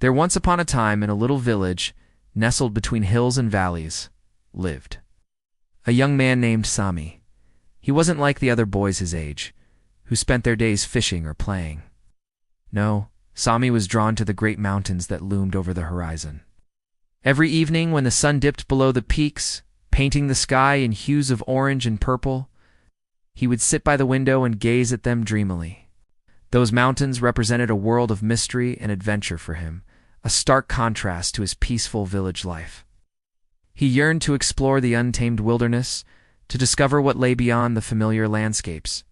There once upon a time, in a little village, nestled between hills and valleys, lived a young man named Sami. He wasn't like the other boys his age, who spent their days fishing or playing. No, Sami was drawn to the great mountains that loomed over the horizon. Every evening, when the sun dipped below the peaks, painting the sky in hues of orange and purple, he would sit by the window and gaze at them dreamily. Those mountains represented a world of mystery and adventure for him, a stark contrast to his peaceful village life. He yearned to explore the untamed wilderness, to discover what lay beyond the familiar landscapes.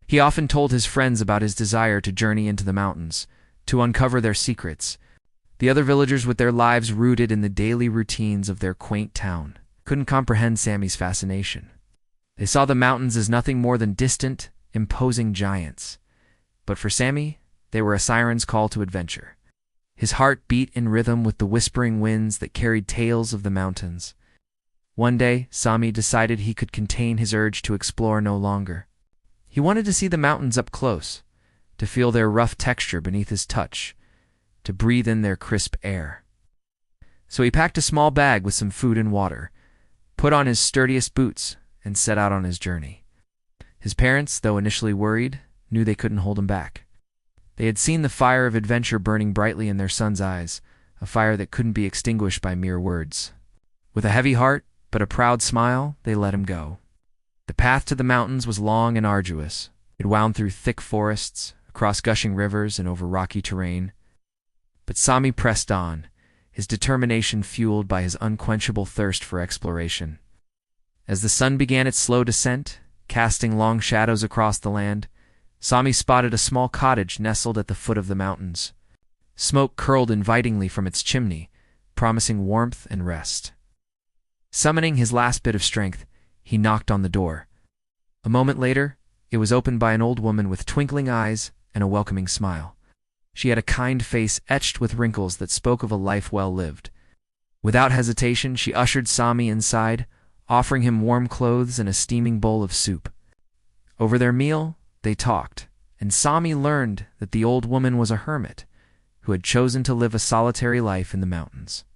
He often told his friends about his desire to journey into the mountains, to uncover their secrets. The other villagers, with their lives rooted in the daily routines of their quaint town, couldn't comprehend Sami's fascination. They saw the mountains as nothing more than distant, imposing giants. But for Sami, they were a siren's call to adventure. His heart beat in rhythm with the whispering winds that carried tales of the mountains. One day, Sami decided he could contain his urge to explore no longer. He wanted to see the mountains up close, to feel their rough texture beneath his touch, to breathe in their crisp air. So he packed a small bag with some food and water, put on his sturdiest boots, and set out on his journey. His parents, though initially worried, knew they couldn't hold him back. They had seen the fire of adventure burning brightly in their son's eyes, a fire that couldn't be extinguished by mere words. With a heavy heart, but a proud smile, they let him go. The path to the mountains was long and arduous. It wound through thick forests, across gushing rivers, and over rocky terrain. But Sami pressed on, his determination fueled by his unquenchable thirst for exploration. As the sun began its slow descent, casting long shadows across the land, Sami spotted a small cottage nestled at the foot of the mountains. Smoke curled invitingly from its chimney, promising warmth and rest. Summoning his last bit of strength, he knocked on the door. A moment later, it was opened by an old woman with twinkling eyes and a welcoming smile. She had a kind face etched with wrinkles that spoke of a life well lived. Without hesitation, she ushered Sami inside, offering him warm clothes and a steaming bowl of soup. Over their meal, they talked, and Sami learned that the old woman was a hermit who had chosen to live a solitary life in the mountains.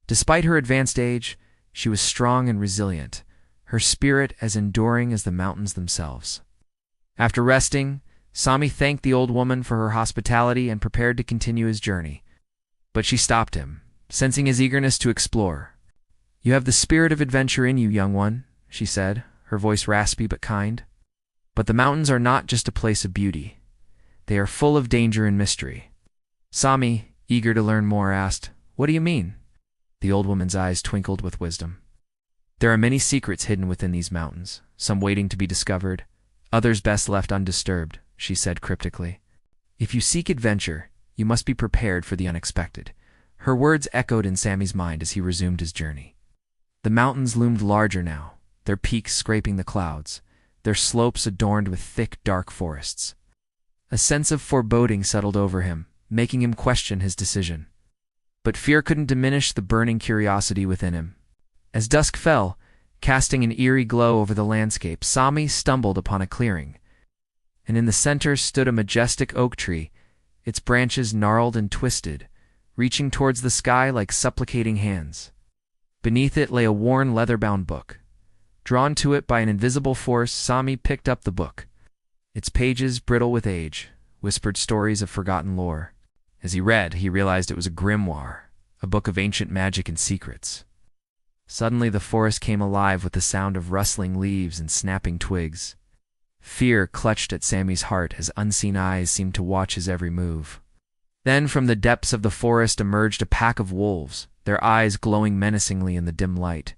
Despite her advanced age, she was strong and resilient, her spirit as enduring as the mountains themselves. After resting, Sami thanked the old woman for her hospitality and prepared to continue his journey. But she stopped him, sensing his eagerness to explore. "You have the spirit of adventure in you, young one," she said, her voice raspy but kind. "But the mountains are not just a place of beauty. They are full of danger and mystery." Sami, eager to learn more, asked, "What do you mean?" The old woman's eyes twinkled with wisdom. "There are many secrets hidden within these mountains, some waiting to be discovered, others best left undisturbed," she said cryptically. "If you seek adventure, you must be prepared for the unexpected." Her words echoed in Sami's mind as he resumed his journey. The mountains loomed larger now, their peaks scraping the clouds, their slopes adorned with thick, dark forests. A sense of foreboding settled over him, making him question his decision. But fear couldn't diminish the burning curiosity within him. As dusk fell, casting an eerie glow over the landscape, Sami stumbled upon a clearing, and in the center stood a majestic oak tree, its branches gnarled and twisted, reaching towards the sky like supplicating hands. Beneath it lay a worn leather-bound book. Drawn to it by an invisible force, Sami picked up the book. Its pages, brittle with age, whispered stories of forgotten lore. As he read, he realized it was a grimoire, a book of ancient magic and secrets. Suddenly the forest came alive with the sound of rustling leaves and snapping twigs. Fear clutched at Sami's heart as unseen eyes seemed to watch his every move. Then from the depths of the forest emerged a pack of wolves, their eyes glowing menacingly in the dim light.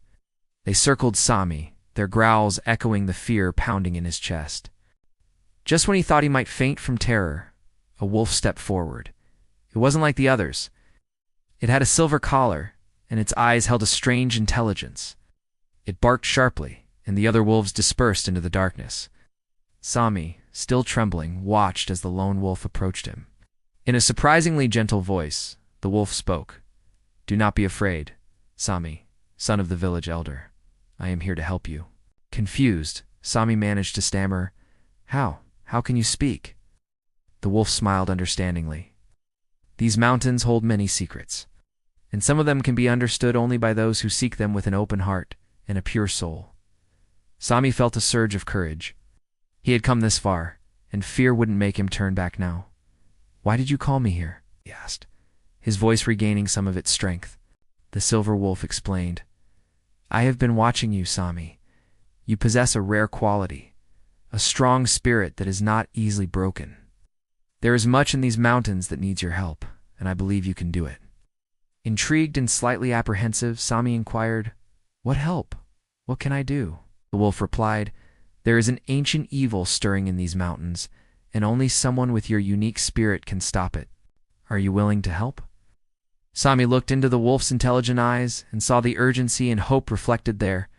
They circled Sami, their growls echoing the fear pounding in his chest. Just when he thought he might faint from terror, a wolf stepped forward. It wasn't like the others. It had a silver collar, and its eyes held a strange intelligence. It barked sharply, and the other wolves dispersed into the darkness. Sami, still trembling, watched as the lone wolf approached him. In a surprisingly gentle voice, the wolf spoke. "Do not be afraid, Sami, son of the village elder. I am here to help you." Confused, Sami managed to stammer, How can you speak?" The wolf smiled understandingly. These mountains hold many secrets, and some of them can be understood only by those who seek them with an open heart and a pure soul. Sami felt a surge of courage. He had come this far, and fear wouldn't make him turn back now. "Why did you call me here?" he asked, his voice regaining some of its strength. The silver wolf explained, "I have been watching you, Sami. You possess a rare quality, a strong spirit that is not easily broken. There is much in these mountains that needs your help, and I believe you can do it." Intrigued and slightly apprehensive, Sami inquired, "What help? What can I do?" The wolf replied, "There is an ancient evil stirring in these mountains, and only someone with your unique spirit can stop it. Are you willing to help?" Sami looked into the wolf's intelligent eyes and saw the urgency and hope reflected there.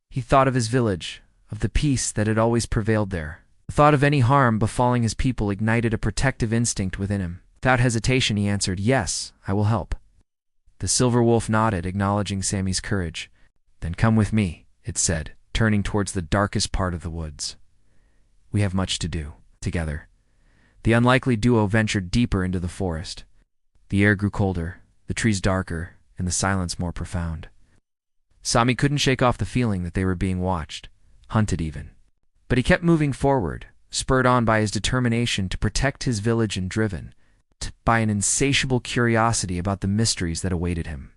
He thought of his village, of the peace that had always prevailed there. The thought of any harm befalling his people ignited a protective instinct within him. Without hesitation, he answered, "Yes, I will help." The silver wolf nodded, acknowledging Sami's courage. "Then come with me," it said, turning towards the darkest part of the woods. "We have much to do together." The unlikely duo ventured deeper into the forest. The air grew colder, the trees darker, and the silence more profound. Sami couldn't shake off the feeling that they were being watched, hunted even. But he kept moving forward, spurred on by his determination to protect his village and driven by an insatiable curiosity about the mysteries that awaited him.